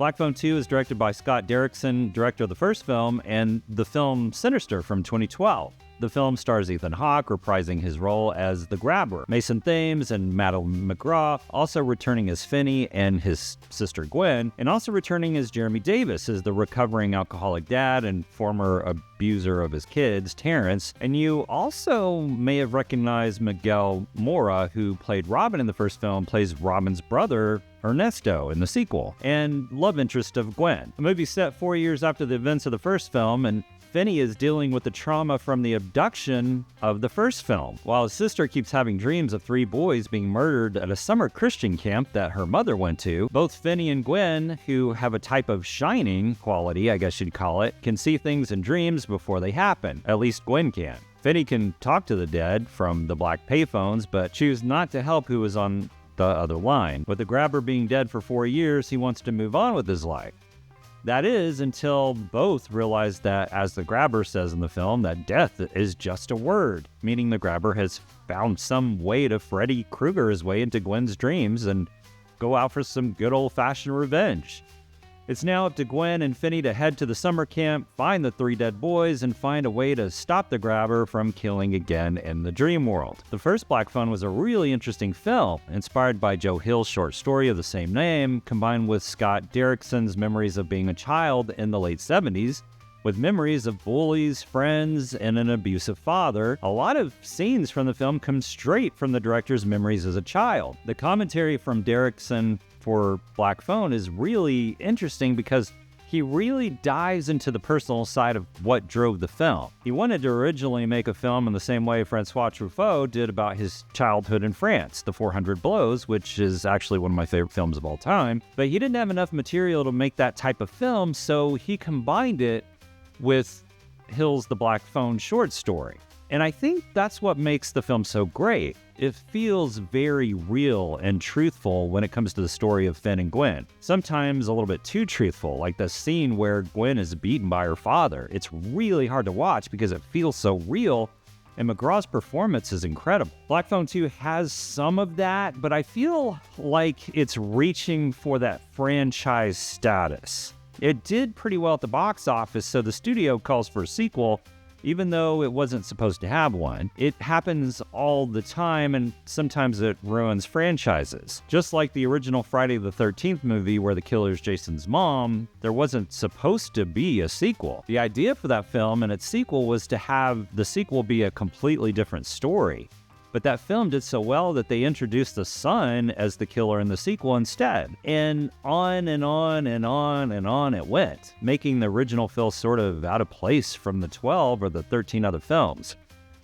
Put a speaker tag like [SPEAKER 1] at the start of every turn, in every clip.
[SPEAKER 1] Black Phone 2 is directed by Scott Derrickson, director of the first film, and the film Sinister from 2012. The film stars Ethan Hawke reprising his role as the Grabber, Mason Thames and Madeleine McGraw also returning as Finney and his sister Gwen, and also returning as Jeremy Davis as the recovering alcoholic dad and former abuser of his kids, Terrence. And you also may have recognized Miguel Mora, who played Robin in the first film, plays Robin's brother, Ernesto, in the sequel, and love interest of Gwen. The movie set 4 years after the events of the first film, and Finney is dealing with the trauma from the abduction of the first film, while his sister keeps having dreams of 3 boys being murdered at a summer Christian camp that her mother went to. Both Finney and Gwen, who have a type of shining quality, I guess you'd call it, can see things in dreams before they happen. At least Gwen can. Finney can talk to the dead from the black payphones, but choose not to help who is on the other line. With the Grabber being dead for 4 years, he wants to move on with his life. That is, until both realize that, as the Grabber says in the film, that death is just a word, meaning the Grabber has found some way to Freddy Krueger his way into Gwen's dreams and go out for some good old-fashioned revenge. It's now up to Gwen and Finney to head to the summer camp, find the 3 dead boys, and find a way to stop the Grabber from killing again in the dream world. The first Black Phone was a really interesting film, inspired by Joe Hill's short story of the same name, combined with Scott Derrickson's memories of being a child in the late 70s, with memories of bullies, friends, and an abusive father. A lot of scenes from the film come straight from the director's memories as a child. The commentary from Derrickson for Black Phone is really interesting because he really dives into the personal side of what drove the film. He wanted to originally make a film in the same way Francois Truffaut did about his childhood in France, The 400 Blows, which is actually one of my favorite films of all time. But he didn't have enough material to make that type of film, so he combined it with Hill's The Black Phone short story. And I think that's what makes the film so great. It feels very real and truthful when it comes to the story of Finn and Gwen. Sometimes a little bit too truthful, like the scene where Gwen is beaten by her father. It's really hard to watch because it feels so real, and McGraw's performance is incredible. Black Phone 2 has some of that, but I feel like it's reaching for that franchise status. It did pretty well at the box office, so the studio calls for a sequel, even though it wasn't supposed to have one. It happens all the time, and sometimes it ruins franchises. Just like the original Friday the 13th movie where the killer's Jason's mom, there wasn't supposed to be a sequel. The idea for that film and its sequel was to have the sequel be a completely different story. But that film did so well that they introduced the son as the killer in the sequel instead. And on and on and on and on it went, making the original feel sort of out of place from the 12 or the 13 other films.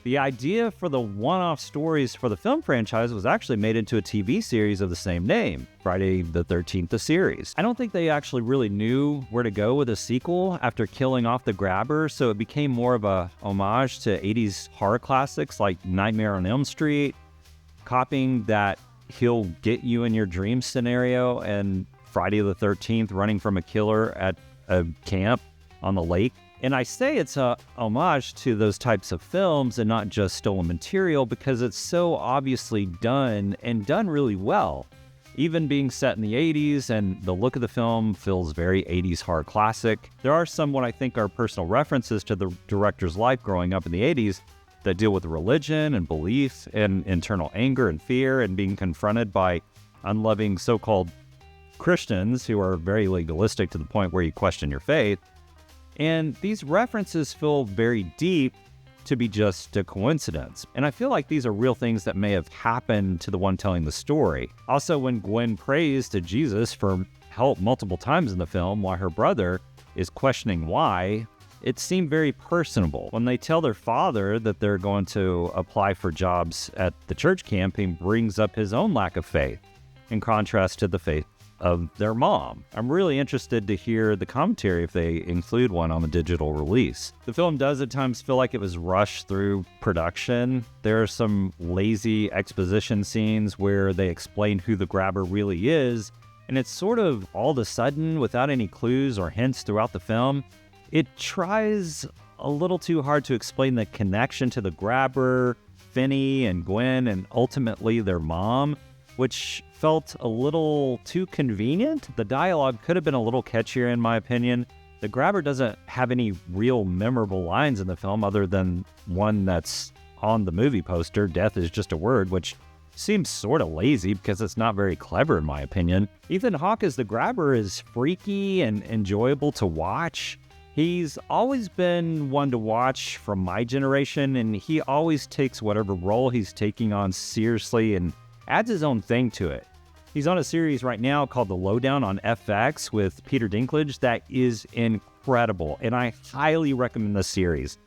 [SPEAKER 1] The idea for the one-off stories for the film franchise was actually made into a TV series of the same name, Friday the 13th, the series. I don't think they actually really knew where to go with a sequel after killing off the Grabber, so it became more of a homage to 80s horror classics like Nightmare on Elm Street, copying that he'll get you in your dream scenario, and Friday the 13th running from a killer at a camp on the lake. And I say it's a homage to those types of films and not just stolen material because it's so obviously done and done really well. Even being set in the 80s, and the look of the film feels very 80s horror classic. There are some what I think are personal references to the director's life growing up in the 80s that deal with religion and belief and internal anger and fear and being confronted by unloving so-called Christians who are very legalistic to the point where you question your faith. And these references feel very deep to be just a coincidence. And I feel like these are real things that may have happened to the one telling the story. Also, when Gwen prays to Jesus for help multiple times in the film while her brother is questioning why, it seemed very personable. When they tell their father that they're going to apply for jobs at the church camp, he brings up his own lack of faith, in contrast to the faith of their mom. I'm really interested to hear the commentary if they include one on the digital release. The film does at times feel like it was rushed through production. There are some lazy exposition scenes where they explain who the Grabber really is, and it's sort of all of a sudden without any clues or hints throughout the film. It tries a little too hard to explain the connection to the Grabber, Finney and Gwen, and ultimately their mom. which felt a little too convenient. The dialogue could have been a little catchier in my opinion. The Grabber doesn't have any real memorable lines in the film other than one that's on the movie poster, "Death is just a word," which seems sort of lazy because it's not very clever in my opinion. Ethan Hawke as the Grabber is freaky and enjoyable to watch. He's always been one to watch from my generation, and he always takes whatever role he's taking on seriously and adds his own thing to it. He's on a series right now called The Lowdown on FX with Peter Dinklage that is incredible, and I highly recommend the series,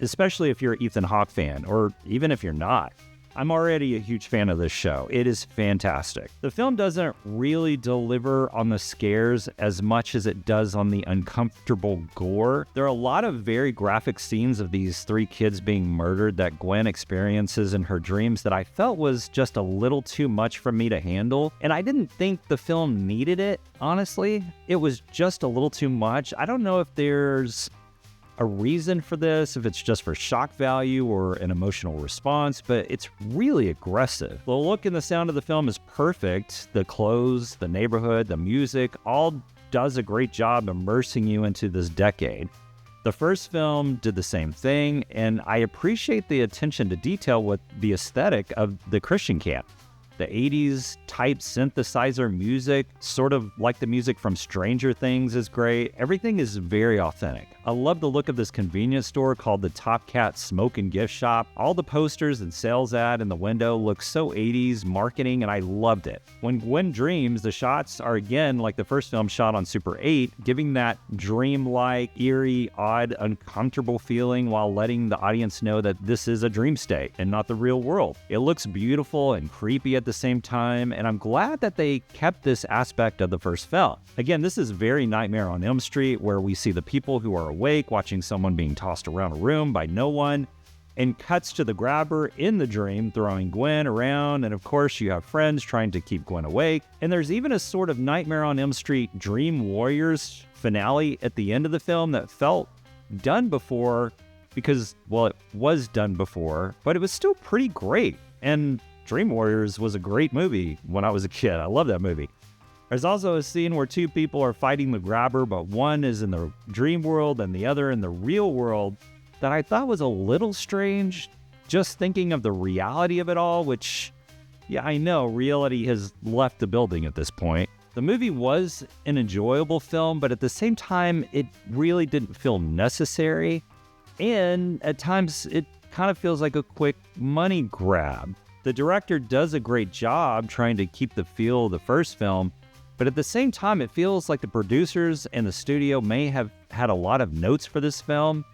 [SPEAKER 1] especially if you're an Ethan Hawke fan, or even if you're not. I'm already a huge fan of this show. It is fantastic. The film doesn't really deliver on the scares as much as it does on the uncomfortable gore. There are a lot of very graphic scenes of these 3 kids being murdered that Gwen experiences in her dreams that I felt was just a little too much for me to handle. And I didn't think the film needed it, honestly. It was just a little too much. I don't know if there's a reason for this, if it's just for shock value or an emotional response, but it's really aggressive. The look and the sound of the film is perfect. The clothes, the neighborhood, the music, all does a great job immersing you into this decade. The first film did the same thing, and I appreciate the attention to detail with the aesthetic of the Christian camp. The 80s type synthesizer music, sort of like the music from Stranger Things, is great. Everything is very authentic. I love the look of this convenience store called the Top Cat Smoke and Gift Shop. All the posters and sales ad in the window look so 80s marketing, and I loved it. When Gwen dreams, the shots are again like the first film shot on Super 8, giving that dreamlike, eerie, odd, uncomfortable feeling while letting the audience know that this is a dream state and not the real world. It looks beautiful and creepy at the same time, and I'm glad that they kept this aspect of the first film. Again, this is very Nightmare on Elm Street, where we see the people who are awake watching someone being tossed around a room by no one, and cuts to the Grabber in the dream throwing Gwen around, and of course you have friends trying to keep Gwen awake. And there's even a sort of Nightmare on Elm Street Dream Warriors finale at the end of the film that felt done before because, well, it was done before, but it was still pretty great. And Dream Warriors was a great movie when I was a kid. I love that movie. There's also a scene where 2 people are fighting the Grabber, but one is in the dream world and the other in the real world, that I thought was a little strange, just thinking of the reality of it all, which, yeah, I know reality has left the building at this point. The movie was an enjoyable film, but at the same time, it really didn't feel necessary, and at times it kind of feels like a quick money grab. The director does a great job trying to keep the feel of the first film, but at the same time, it feels like the producers and the studio may have had a lot of notes for this film.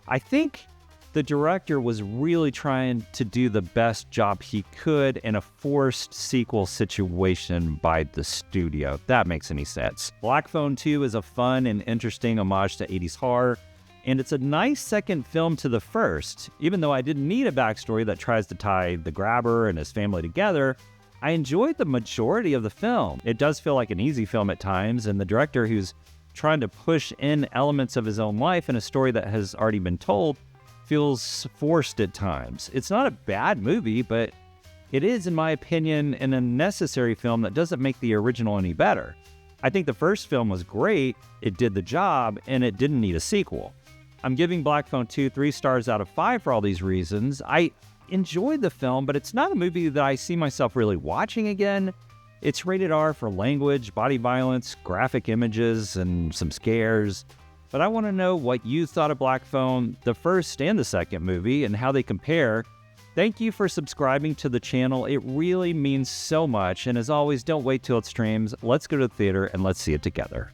[SPEAKER 1] I think the director was really trying to do the best job he could in a forced sequel situation by the studio, if that makes any sense. Black Phone 2 is a fun and interesting homage to 80s horror, and it's a nice second film to the first. Even though I didn't need a backstory that tries to tie the Grabber and his family together, I enjoyed the majority of the film. It does feel like an easy film at times, and the director, who's trying to push in elements of his own life in a story that has already been told, feels forced at times. It's not a bad movie, but it is, in my opinion, an unnecessary film that doesn't make the original any better. I think the first film was great, it did the job, and it didn't need a sequel. I'm giving Black Phone 2 3 stars out of 5 for all these reasons. I enjoyed the film, but it's not a movie that I see myself really watching again. It's rated R for language, body violence, graphic images, and some scares. But I want to know what you thought of Black Phone, the first and the second movie, and how they compare. Thank you for subscribing to the channel. It really means so much. And as always, don't wait till it streams. Let's go to the theater and let's see it together.